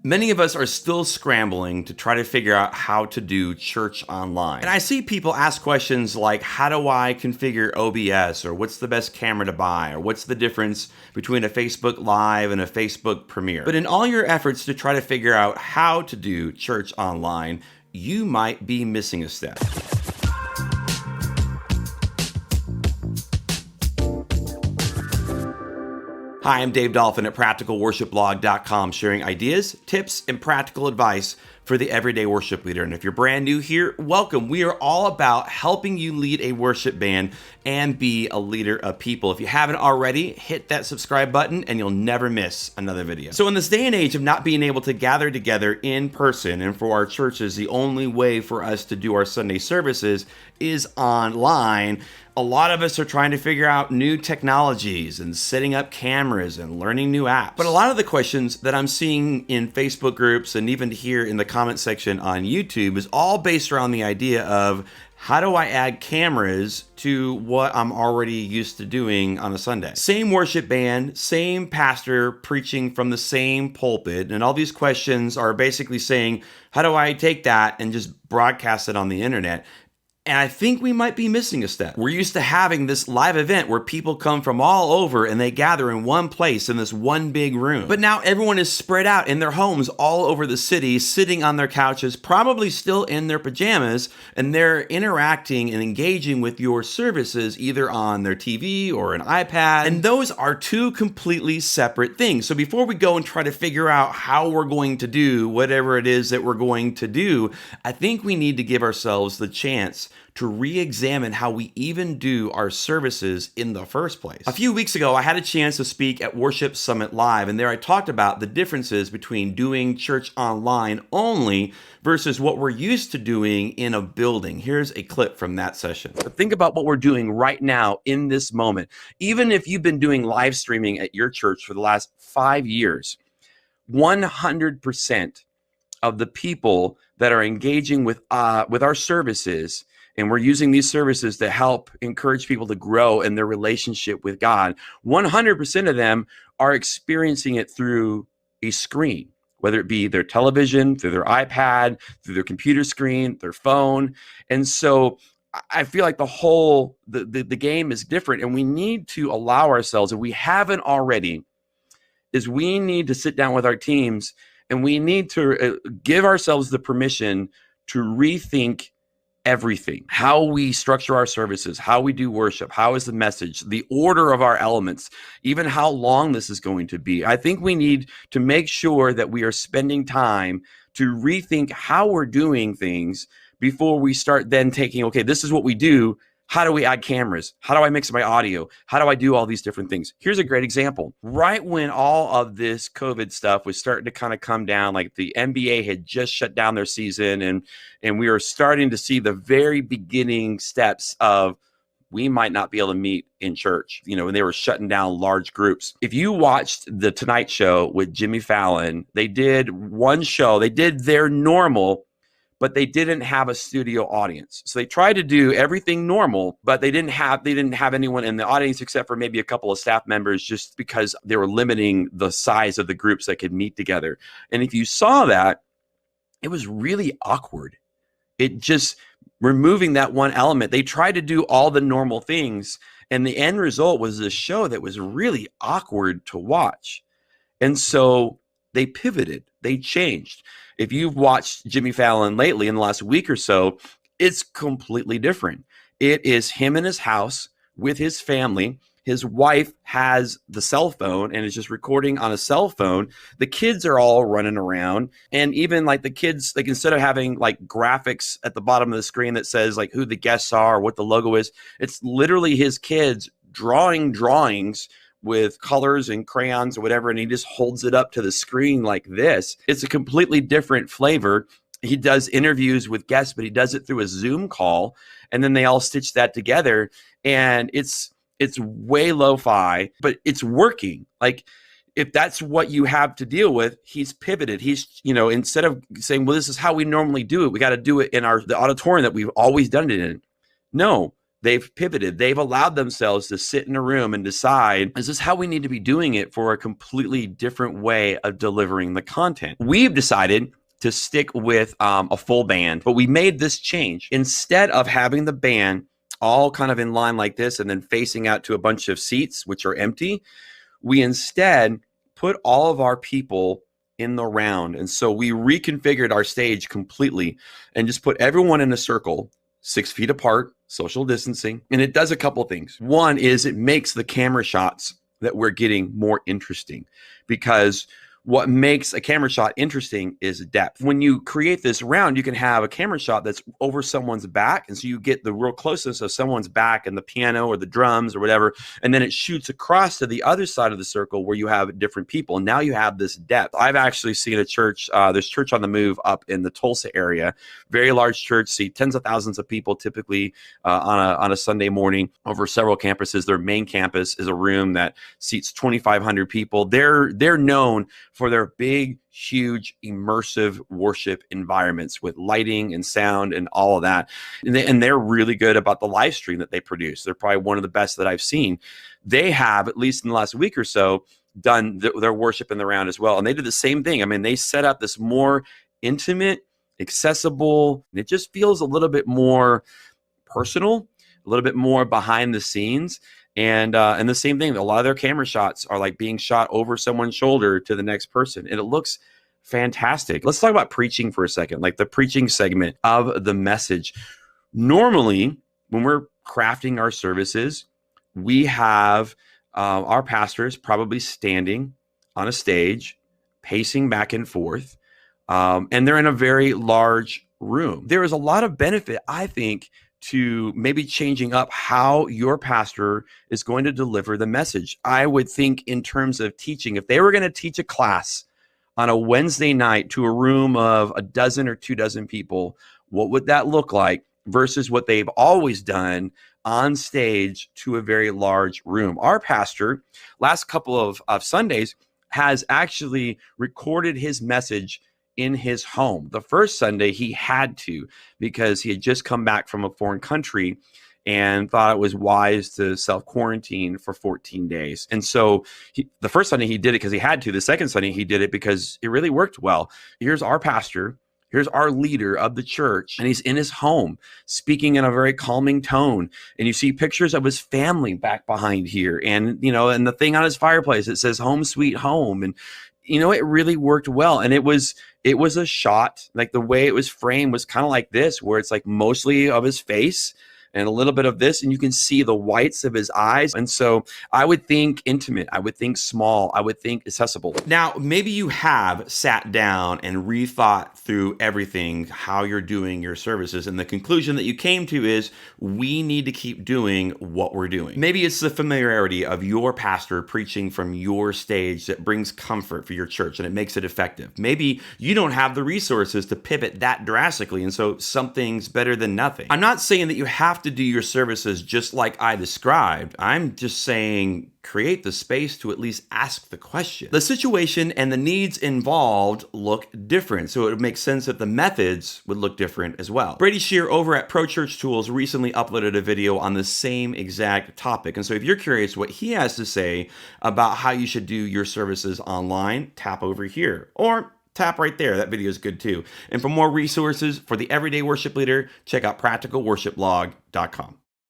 Many of us are still scrambling to try to figure out how to do church online. And I see people ask questions like, how do I configure OBS? Or what's the best camera to buy? Or what's the difference between a Facebook Live and a Facebook Premiere? But in all your efforts to try to figure out how to do church online, you might be missing a step. Hi, I'm Dave Dolphin at PracticalWorshipBlog.com, sharing ideas, tips, and practical advice for the everyday worship leader. And if you're brand new here, welcome. We are all about helping you lead a worship band and be a leader of people. If you haven't already, hit that subscribe button and you'll never miss another video. So in this day and age of not being able to gather together in person, and for our churches, the only way for us to do our Sunday services is online, a lot of us are trying to figure out new technologies and setting up cameras and learning new apps. But a lot of the questions that I'm seeing in Facebook groups and even here in the comment section on YouTube is all based around the idea of, how do I add cameras to what I'm already used to doing on a Sunday? Same worship band, same pastor preaching from the same pulpit, and all these questions are basically saying, how do I take that and just broadcast it on the internet? And I think we might be missing a step. We're used to having this live event where people come from all over and they gather in one place in this one big room. But now everyone is spread out in their homes all over the city, sitting on their couches, probably still in their pajamas, and they're interacting and engaging with your services either on their TV or an iPad. And those are two completely separate things. So before we go and try to figure out how we're going to do whatever it is that we're going to do, I think we need to give ourselves the chance to re-examine how we even do our services in the first place. A few weeks ago, I had a chance to speak at Worship Summit Live, and there I talked about the differences between doing church online only versus what we're used to doing in a building. Here's a clip from that session. But think about what we're doing right now in this moment. Even if you've been doing live streaming at your church for the last 5 years, 100% of the people that are engaging with our services, and we're using these services to help encourage people to grow in their relationship with God, 100% of them are experiencing it through a screen, whether it be their television, through their iPad, through their computer screen, their phone. And so I feel like the game is different, and we need to allow ourselves, if we haven't already, is we need to sit down with our teams and we need to give ourselves the permission to rethink everything, how we structure our services, how we do worship, how is the message, the order of our elements, even how long this is going to be. I think we need to make sure that we are spending time to rethink how we're doing things before we start then taking, okay, this is what we do. How do we add cameras? How do I mix my audio? How do I do all these different things? Here's a great example. Right when all of this COVID stuff was starting to kind of come down, like the NBA had just shut down their season, and we were starting to see the very beginning steps of, we might not be able to meet in church, when they were shutting down large groups. If you watched the Tonight Show with Jimmy Fallon, they did one show, they did their normal, but they didn't have a studio audience. So they tried to do everything normal, but they didn't have anyone in the audience except for maybe a couple of staff members, just because they were limiting the size of the groups that could meet together. And if you saw that, it was really awkward. It just removing that one element. They tried to do all the normal things, and the end result was a show that was really awkward to watch. And so they pivoted, they changed. If you've watched Jimmy Fallon lately in the last week or so, it's completely different. It is him in his house with his family. His wife has the cell phone and is just recording on a cell phone. The kids are all running around. And even like the kids, like instead of having like graphics at the bottom of the screen that says like who the guests are, what the logo is, it's literally his kids drawing drawings with colors and crayons or whatever, and he just holds it up to the screen like this. It's a completely different flavor. He does interviews with guests, but he does it through a Zoom call, and then they all stitch that together, and it's way lo-fi, but it's working. Like, if that's what you have to deal with, he's pivoted. He's, instead of saying, well, this is how we normally do it, we got to do it in the auditorium that we've always done it in. No, They've pivoted. They've allowed themselves to sit in a room and decide, is this how we need to be doing it for a completely different way of delivering the content? We've decided to stick with a full band, but we made this change. Instead of having the band all kind of in line like this and then facing out to a bunch of seats, which are empty, we instead put all of our people in the round. And so we reconfigured our stage completely and just put everyone in a circle, 6 feet apart, social distancing. And it does a couple things. One is it makes the camera shots that we're getting more interesting, because what makes a camera shot interesting is depth. When you create this round, you can have a camera shot that's over someone's back. And so you get the real closeness of someone's back and the piano or the drums or whatever. And then it shoots across to the other side of the circle where you have different people. And now you have this depth. I've actually seen a church, there's Church on the Move up in the Tulsa area, very large church, see tens of thousands of people typically on a Sunday morning over several campuses. Their main campus is a room that seats 2,500 people. They're known for their big, huge, immersive worship environments with lighting and sound and all of that. And they're really good about the live stream that they produce. They're probably one of the best that I've seen. They have, at least in the last week or so, done their worship in the round as well. And they did the same thing. I mean, they set up this more intimate, accessible, and it just feels a little bit more personal, a little bit more behind the scenes. And the same thing, a lot of their camera shots are like being shot over someone's shoulder to the next person. And it looks fantastic. Let's talk about preaching for a second, like the preaching segment of the message. Normally, when we're crafting our services, we have our pastors probably standing on a stage, pacing back and forth, and they're in a very large room. There is a lot of benefit, I think, to maybe changing up how your pastor is going to deliver the message. I would think in terms of teaching, if they were going to teach a class on a Wednesday night to a room of a dozen or 24 people, what would that look like versus what they've always done on stage to a very large room? Our pastor, last couple of Sundays, has actually recorded his message in his home. The first Sunday he had to, because he had just come back from a foreign country and thought it was wise to self-quarantine for 14 days. And so the first Sunday he did it because he had to. The second Sunday he did it because it really worked well. Here's our pastor, here's our leader of the church, and he's in his home speaking in a very calming tone. And you see pictures of his family back behind here. And, and the thing on his fireplace, it says home sweet home. And, it really worked well. And it was a shot, like the way it was framed was kind of like this, where it's like mostly of his face and a little bit of this, and you can see the whites of his eyes. And so I would think intimate, I would think small, I would think accessible. Now, maybe you have sat down and rethought through everything, how you're doing your services, and the conclusion that you came to is we need to keep doing what we're doing. Maybe it's the familiarity of your pastor preaching from your stage that brings comfort for your church and it makes it effective. Maybe you don't have the resources to pivot that drastically, and so something's better than nothing. I'm not saying that you have to do your services just like I described. I'm just saying create the space to at least ask the question. The situation and the needs involved look different, so it would make sense that the methods would look different as well. Brady Shear over at Pro Church Tools recently uploaded a video on the same exact topic. And so if you're curious what he has to say about how you should do your services online, tap over here or tap right there. That video is good too. And for more resources for the everyday worship leader, check out practicalworshipblog.com.